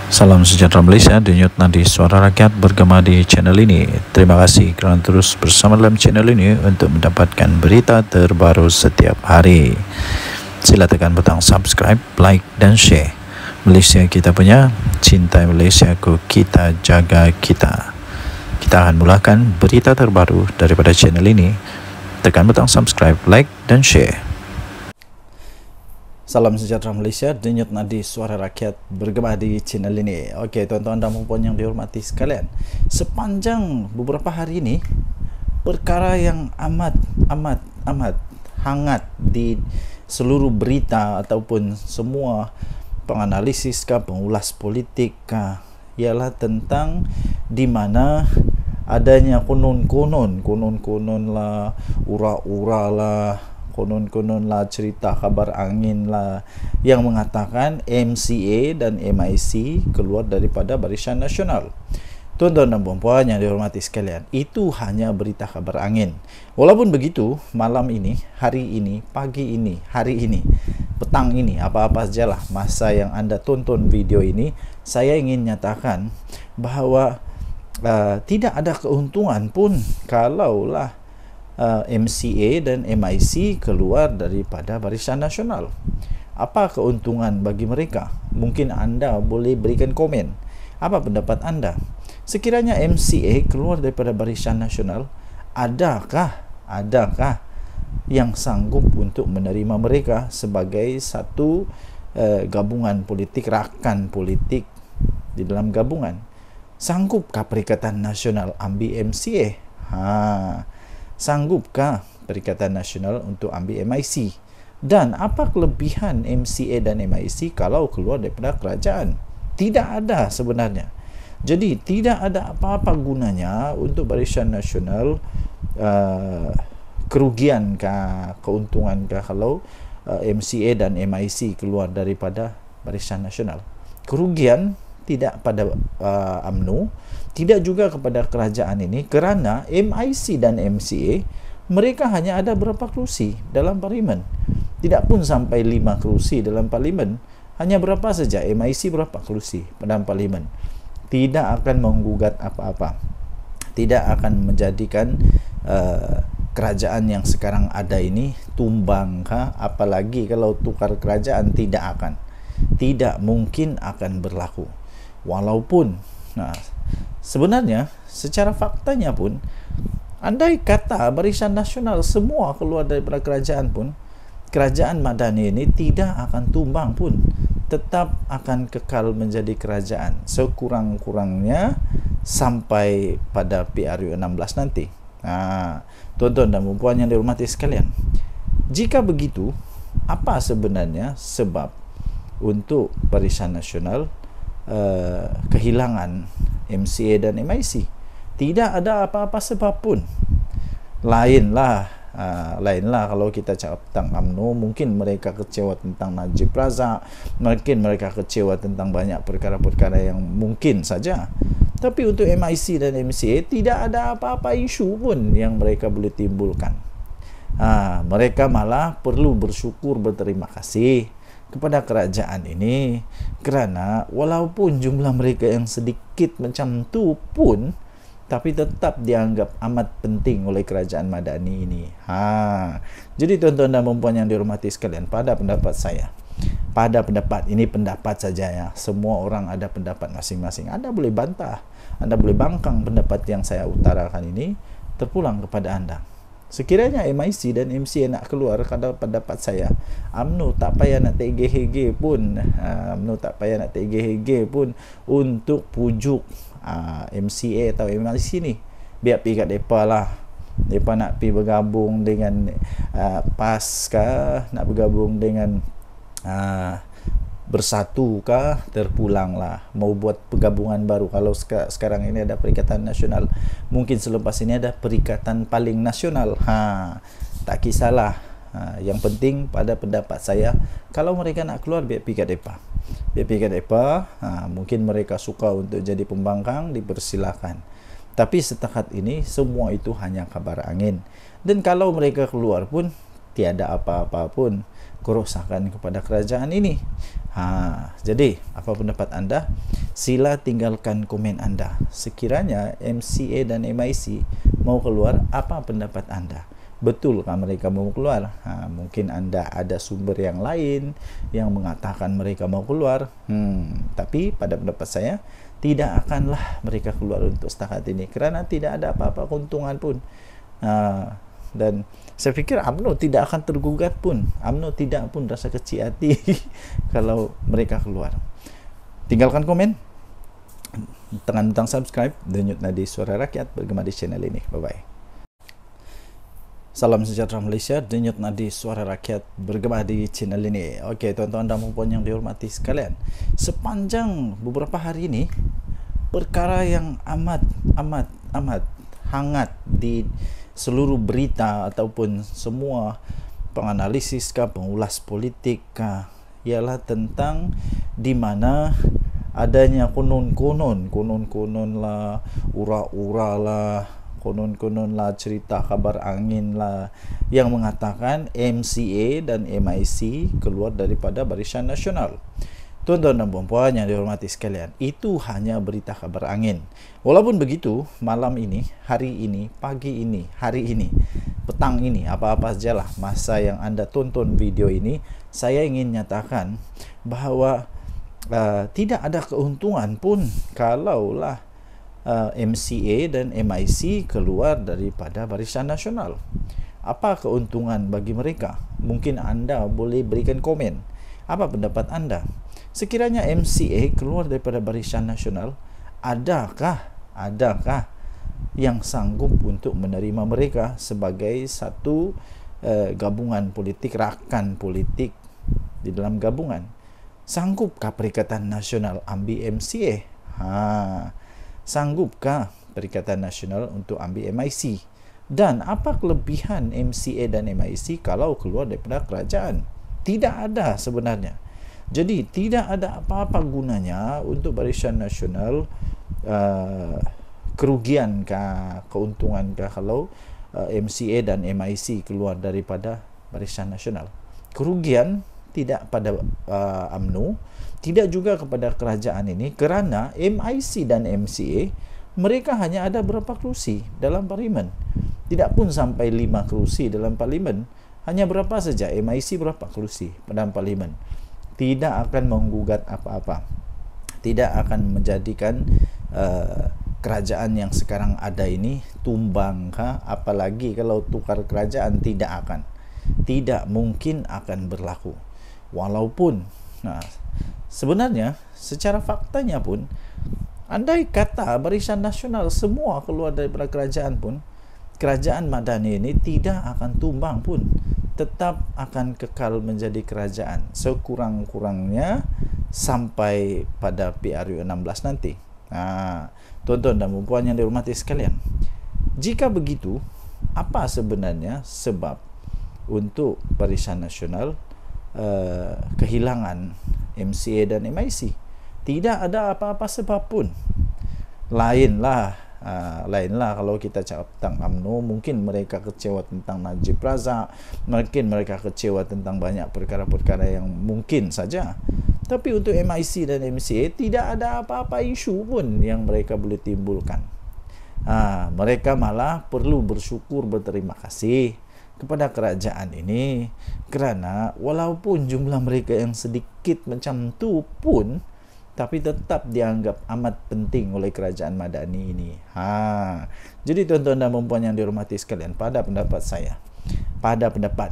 Salam sejahtera Malaysia, denyut nadi suara rakyat bergema di channel ini. Terima kasih kerana terus bersama dalam channel ini untuk mendapatkan berita terbaru setiap hari. Sila tekan butang subscribe, like dan share. Malaysia kita punya, cintai Malaysiaku, kita jaga kita. Kita akan mulakan berita terbaru daripada channel ini. Tekan butang subscribe, like dan share. Salam sejahtera Malaysia, denyut nadi suara rakyat bergema di channel ini. Okey, tuan-tuan dan puan yang dihormati sekalian, sepanjang beberapa hari ini, perkara yang amat hangat di seluruh berita ataupun semua penganalisis pengulas politik ialah tentang di mana adanya konon-konon lah, ura-ura lah, konon lah, cerita kabar angin lah yang mengatakan MCA dan MIC keluar daripada Barisan Nasional. Tuan-tuan dan puan yang dihormati sekalian, itu hanya berita kabar angin. Walaupun begitu, malam ini, hari ini, pagi ini, hari ini, petang ini, apa-apa sajalah masa yang anda tonton video ini, saya ingin nyatakan bahawa tidak ada keuntungan pun kalaulah MCA dan MIC keluar daripada Barisan Nasional. Apa keuntungan bagi mereka? Mungkin anda boleh berikan komen. Apa pendapat anda? Sekiranya MCA keluar daripada Barisan Nasional, adakah yang sanggup untuk menerima mereka sebagai satu gabungan politik, rakan politik di dalam gabungan? Sanggupkah Perikatan Nasional ambil MCA? Sanggupkah Perikatan Nasional untuk ambil MIC? Dan apa kelebihan MCA dan MIC kalau keluar daripada kerajaan? Tidak ada sebenarnya. Jadi tidak ada apa-apa gunanya untuk Barisan Nasional, kerugiankah, keuntungankah kalau MCA dan MIC keluar daripada Barisan Nasional? Kerugian tidak pada UMNO, tidak juga kepada kerajaan ini, kerana MIC dan MCA mereka hanya ada berapa kerusi dalam parlimen. Tidak pun sampai 5 kerusi dalam parlimen, hanya berapa saja, MIC berapa kerusi dalam parlimen. Tidak akan menggugat apa-apa, tidak akan menjadikan kerajaan yang sekarang ada ini tumbang apalagi kalau tukar kerajaan, tidak mungkin akan berlaku. Walaupun sebenarnya secara faktanya pun, andai kata Barisan Nasional semua keluar daripada kerajaan pun, kerajaan Madani ini tidak akan tumbang pun, tetap akan kekal menjadi kerajaan sekurang-kurangnya sampai pada PRU 16 nanti. Tuan-tuan dan puan yang dihormati sekalian, jika begitu, apa sebenarnya sebab untuk Barisan Nasional kehilangan MCA dan MIC? Tidak ada apa-apa sebab pun. Lainlah kalau kita cakap tentang UMNO, mungkin mereka kecewa tentang Najib Razak, mungkin mereka kecewa tentang banyak perkara-perkara yang mungkin saja. Tapi untuk MIC dan MCA tidak ada apa-apa isu pun yang mereka boleh timbulkan. Mereka malah perlu bersyukur, berterima kasih kepada kerajaan ini, kerana walaupun jumlah mereka yang sedikit macam tu pun, tapi tetap dianggap amat penting oleh kerajaan Madani ini. Jadi tuan-tuan dan puan yang dihormati sekalian, pada pendapat saya, ini pendapat saja ya, semua orang ada pendapat masing-masing. Anda boleh bantah, anda boleh bangkang pendapat yang saya utarakan ini, terpulang kepada anda. Sekiranya MIC dan MCA nak keluar, kalau pendapat saya, UMNO tak payah nak tergeh-geh pun, untuk pujuk MCA atau MIC ni. Biar pergi kat mereka lah. Mereka nak pergi bergabung dengan PAS kah, nak bergabung dengan Bersatu kah, terpulanglah. Mau buat pergabungan baru. Kalau sekarang ini ada Perikatan Nasional, mungkin selepas ini ada Perikatan Paling Nasional. Tak kisahlah. Yang penting pada pendapat saya, kalau mereka nak keluar, biar pergi kat mereka. Mungkin mereka suka untuk jadi pembangkang, dipersilakan. Tapi setakat ini semua itu hanya kabar angin. Dan kalau mereka keluar pun, tiada apa-apa pun kerosakan kepada kerajaan ini. Jadi apa pendapat anda? Sila tinggalkan komen anda. Sekiranya MCA dan MIC mau keluar, apa pendapat anda? Betulkah mereka mau keluar? Mungkin anda ada sumber yang lain yang mengatakan mereka mau keluar. Tapi pada pendapat saya, tidak akanlah mereka keluar untuk setakat ini, kerana tidak ada apa-apa keuntungan pun. Dan saya fikir UMNO tidak akan tergugat pun. UMNO tidak pun rasa kecil hati kalau mereka keluar. Tinggalkan komen, tekan butang subscribe, denyut nadi Suara Rakyat bergema di channel ini. Bye-bye. Salam sejahtera Malaysia, denyut nadi Suara Rakyat bergema di channel ini. Okey, tuan-tuan dan puan yang dihormati sekalian, sepanjang beberapa hari ini, perkara yang amat hangat di seluruh berita ataupun semua penganalisis pengulas politik ialah tentang di mana adanya konon-konon lah, ura-ura lah, konon-konon lah, cerita kabar angin lah yang mengatakan MCA dan MIC keluar daripada Barisan Nasional. Tuan-tuan dan puan yang dihormati sekalian, itu hanya berita kabar angin. Walaupun begitu, malam ini, hari ini, pagi ini, hari ini, petang ini, apa-apa sajalah masa yang anda tonton video ini, saya ingin nyatakan bahawa tidak ada keuntungan pun kalaulah MCA dan MIC keluar daripada Barisan Nasional. Apa keuntungan bagi mereka? Mungkin anda boleh berikan komen. Apa pendapat anda? Sekiranya MCA keluar daripada Barisan Nasional, adakah yang sanggup untuk menerima mereka sebagai satu gabungan politik, rakan politik di dalam gabungan? Sanggupkah Perikatan Nasional ambil MCA? Sanggupkah Perikatan Nasional untuk ambil MIC? Dan apa kelebihan MCA dan MIC kalau keluar daripada kerajaan? Tidak ada sebenarnya. Jadi tidak ada apa-apa gunanya untuk Barisan Nasional, kerugiankah, keuntungankah kalau MCA dan MIC keluar daripada Barisan Nasional? Kerugian tidak pada UMNO, tidak juga kepada kerajaan ini, kerana MIC dan MCA mereka hanya ada berapa kerusi dalam parlimen. Tidak pun sampai 5 kerusi dalam parlimen. Hanya berapa saja, MIC berapa kerusi dalam parlimen. Tidak akan menggugat apa-apa, tidak akan menjadikan kerajaan yang sekarang ada ini tumbang kah? Apalagi kalau tukar kerajaan, tidak mungkin akan berlaku. Walaupun sebenarnya secara faktanya pun, andai kata Barisan Nasional semua keluar daripada kerajaan pun, kerajaan Madani ini tidak akan tumbang pun, tetap akan kekal menjadi kerajaan sekurang-kurangnya sampai pada PRU 16 nanti. Tuan-tuan dan puan yang dihormati sekalian, jika begitu, apa sebenarnya sebab untuk Barisan Nasional kehilangan MCA dan MIC? Tidak ada apa-apa sebab pun. Lainlah kalau kita cakap tentang UMNO, mungkin mereka kecewa tentang Najib Razak, mungkin mereka kecewa tentang banyak perkara-perkara yang mungkin saja. Tapi untuk MIC dan MCA tidak ada apa-apa isu pun yang mereka boleh timbulkan. Mereka malah perlu bersyukur, berterima kasih kepada kerajaan ini, kerana walaupun jumlah mereka yang sedikit macam tu pun, tapi tetap dianggap amat penting oleh kerajaan Madani ini. Jadi tuan-tuan dan puan yang dihormati sekalian, pada pendapat saya,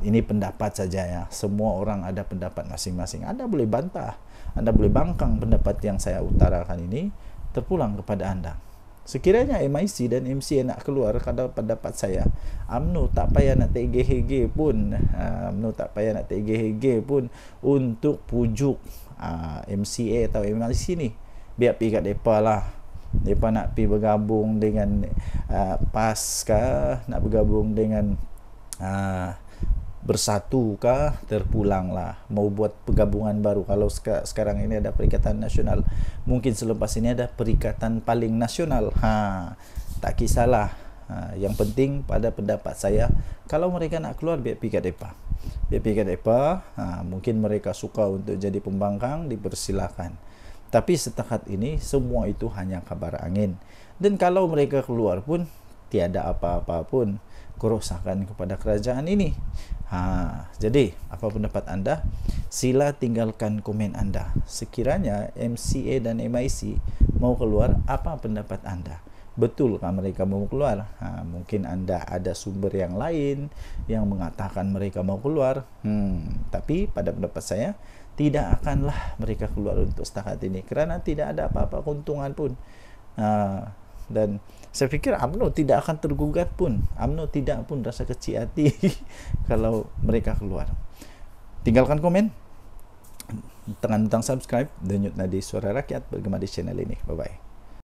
ini pendapat saja ya. Semua orang ada pendapat masing-masing. Anda boleh bantah, Anda boleh bangkang pendapat yang saya utarakan ini, terpulang kepada anda. Sekiranya MIC dan MCA nak keluar, kalau pendapat saya, UMNO tak payah nak tergeh-geh pun, untuk pujuk MCA atau MIC ni. Biar pergi kat mereka lah. Mereka nak pergi bergabung dengan PAS kah, nak bergabung dengan Bersatu kah, terpulanglah. Mau buat pergabungan baru. Kalau sekarang ini ada Perikatan Nasional, mungkin selepas ini ada Perikatan Paling Nasional. Tak kisahlah. Yang penting pada pendapat saya, kalau mereka nak keluar, biar pergi kat mereka. Mungkin mereka suka untuk jadi pembangkang, dipersilakan. Tapi setakat ini semua itu hanya kabar angin. Dan kalau mereka keluar pun tiada apa-apa pun kerusakan kepada kerajaan ini. Jadi apa pendapat anda? Sila tinggalkan komen anda. Sekiranya MCA dan MIC mau keluar, apa pendapat anda? Betulkah mereka mau keluar? Mungkin anda ada sumber yang lain yang mengatakan mereka mau keluar. Tapi pada pendapat saya, tidak akanlah mereka keluar untuk setakat ini, kerana tidak ada apa-apa keuntungan pun. Dan saya pikir UMNO tidak akan tergugat pun. UMNO tidak pun rasa kecil hati kalau mereka keluar. Tinggalkan komen, tekan butang subscribe, denyut nadi Suara Rakyat bergema di channel ini. Bye-bye.